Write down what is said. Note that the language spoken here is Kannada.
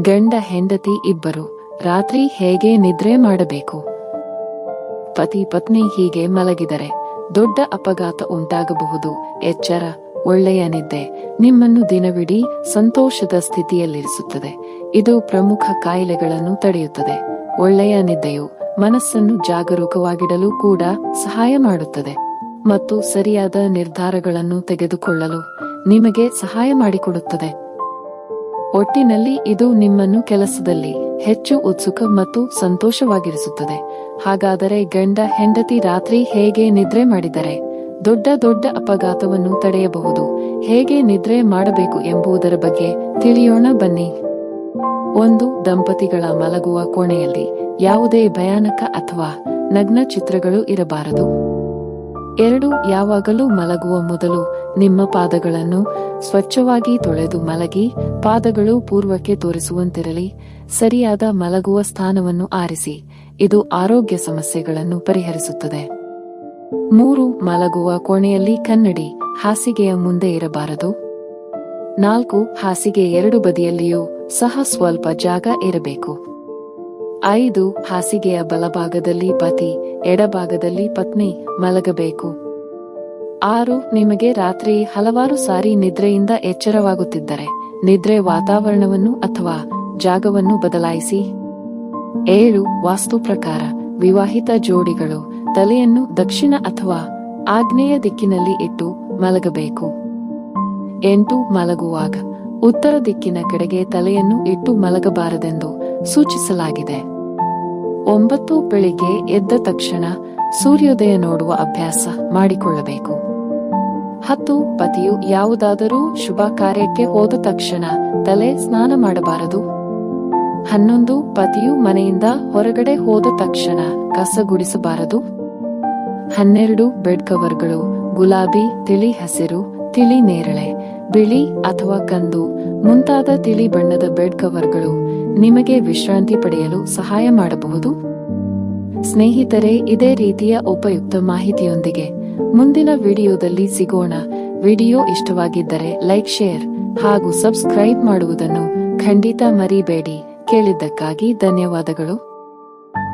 ಗಂಡ ಹೆಂಡತಿ ಇಬ್ಬರು ರಾತ್ರಿ ಹೇಗೆ ನಿದ್ರೆ ಮಾಡಬೇಕು? ಪತಿ ಪತ್ನಿ ಹೀಗೆ ಮಲಗಿದರೆ ದೊಡ್ಡ ಅಪಘಾತ ಉಂಟಾಗಬಹುದು. ಎಚ್ಚರ. ಒಳ್ಳೆಯ ನಿದ್ದೆ ನಿಮ್ಮನ್ನು ದಿನವಿಡೀ ಸಂತೋಷದ ಸ್ಥಿತಿಯಲ್ಲಿರಿಸುತ್ತದೆ. ಇದು ಪ್ರಮುಖ ಕಾಯಿಲೆಗಳನ್ನು ತಡೆಯುತ್ತದೆ. ಒಳ್ಳೆಯ ನಿದ್ದೆಯು ಮನಸ್ಸನ್ನು ಜಾಗರೂಕವಾಗಿಡಲು ಕೂಡ ಸಹಾಯ ಮಾಡುತ್ತದೆ ಮತ್ತು ಸರಿಯಾದ ನಿರ್ಧಾರಗಳನ್ನು ತೆಗೆದುಕೊಳ್ಳಲು ನಿಮಗೆ ಸಹಾಯ ಮಾಡಿಕೊಡುತ್ತದೆ. ಒಟ್ಟಿನಲ್ಲಿ ಇದು ನಿಮ್ಮನ್ನು ಕೆಲಸದಲ್ಲಿ ಹೆಚ್ಚು ಉತ್ಸುಕ ಮತ್ತು ಸಂತೋಷವಾಗಿರಿಸುತ್ತದೆ. ಹಾಗಾದರೆ ಗಂಡ ಹೆಂಡತಿ ರಾತ್ರಿ ಹೇಗೆ ನಿದ್ರೆ ಮಾಡಿದರೆ ದೊಡ್ಡ ದೊಡ್ಡ ಅಪಘಾತವನ್ನು ತಡೆಯಬಹುದು? ಹೇಗೆ ನಿದ್ರೆ ಮಾಡಬೇಕು ಎಂಬುದರ ಬಗ್ಗೆ ತಿಳಿಯೋಣ ಬನ್ನಿ. 1. ದಂಪತಿಗಳ ಮಲಗುವ ಕೋಣೆಯಲ್ಲಿ ಯಾವುದೇ ಭಯಾನಕ ಅಥವಾ ನಗ್ನ ಚಿತ್ರಗಳು ಇರಬಾರದು. 2. ಯಾವಾಗಲೂ ಮಲಗುವ ಮೊದಲು ನಿಮ್ಮ ಪಾದಗಳನ್ನು ಸ್ವಚ್ಛವಾಗಿ ತೊಳೆದು ಮಲಗಿ. ಪಾದಗಳು ಪೂರ್ವಕ್ಕೆ ತೋರಿಸುವಂತಿರಲಿ. ಸರಿಯಾದ ಮಲಗುವ ಸ್ಥಾನವನ್ನು ಆರಿಸಿ. ಇದು ಆರೋಗ್ಯ ಸಮಸ್ಯೆಗಳನ್ನು ಪರಿಹರಿಸುತ್ತದೆ. 3. ಮಲಗುವ ಕೋಣೆಯಲ್ಲಿ ಕನ್ನಡಿ ಹಾಸಿಗೆಯ ಮುಂದೆ ಇರಬಾರದು. 4. ಹಾಸಿಗೆ ಎರಡು ಬದಿಯಲ್ಲಿಯೂ ಸಹ ಸ್ವಲ್ಪ ಜಾಗ ಇರಬೇಕು. 5. ಹಾಸಿಗೆಯ ಬಲಭಾಗದಲ್ಲಿ ಪತಿ, ಎಡಭಾಗದಲ್ಲಿ ಪತ್ನಿ ಮಲಗಬೇಕು. 6. ನಿಮಗೆ ರಾತ್ರಿ ಹಲವಾರು ಸಾರಿ ನಿದ್ರೆಯಿಂದ ಎಚ್ಚರವಾಗುತ್ತಿದ್ದರೆ ನಿದ್ರೆ ವಾತಾವರಣವನ್ನು ಅಥವಾ ಜಾಗವನ್ನು ಬದಲಾಯಿಸಿ. 7. ವಾಸ್ತು ಪ್ರಕಾರ ವಿವಾಹಿತ ಜೋಡಿಗಳು ತಲೆಯನ್ನು ದಕ್ಷಿಣ ಅಥವಾ ಆಗ್ನೇಯ ದಿಕ್ಕಿನಲ್ಲಿ ಇಟ್ಟು ಮಲಗಬೇಕು. 8. ಮಲಗುವಾಗ ಉತ್ತರ ದಿಕ್ಕಿನ ಕಡೆಗೆ ತಲೆಯನ್ನು ಇಟ್ಟು ಮಲಗಬಾರದೆಂದು ಸೂಚಿಸಲಾಗಿದೆ. 9. ಬೆಳಿಗ್ಗೆ ಎದ್ದ ತಕ್ಷಣ ಸೂರ್ಯೋದಯ ನೋಡುವ ಅಭ್ಯಾಸ ಮಾಡಿಕೊಳ್ಳಬೇಕು. 10. ಪತಿಯು ಯಾವುದಾದರೂ ಶುಭ ಕಾರ್ಯಕ್ಕೆ ಹೋದ ತಕ್ಷಣ ತಲೆ ಸ್ನಾನ ಮಾಡಬಾರದು. 11. ಪತಿಯು ಮನೆಯಿಂದ ಹೊರಗಡೆ ಹೋದ ತಕ್ಷಣ ಕಸ ಗುಡಿಸಬಾರದು. 12. ಬೆಡ್ ಕವರ್ಗಳು ಗುಲಾಬಿ, ತಿಳಿ ಹಸಿರು, ತಿಳಿ ನೇರಳೆ, ಬಿಳಿ ಅಥವಾ ಕಂದು ಮುಂತಾದ ತಿಳಿ ಬಣ್ಣದ ಬೆಡ್ ಕವರ್ಗಳು ನಿಮಗೆ ವಿಶ್ರಾಂತಿ ಪಡೆಯಲು ಸಹಾಯ ಮಾಡಬಹುದು. ಸ್ನೇಹಿತರೆ, ಇದೇ ರೀತಿಯ ಉಪಯುಕ್ತ ಮಾಹಿತಿಯೊಂದಿಗೆ ಮುಂದಿನ ವಿಡಿಯೋದಲ್ಲಿ ಸಿಗೋಣ. ವಿಡಿಯೋ ಇಷ್ಟವಾಗಿದ್ದರೆ ಲೈಕ್, ಶೇರ್ ಹಾಗೂ ಸಬ್ಸ್ಕ್ರೈಬ್ ಮಾಡುವುದನ್ನು ಖಂಡಿತ ಮರಿಬೇಡಿ. ಕೇಳಿದ್ದಕ್ಕಾಗಿ ಧನ್ಯವಾದಗಳು.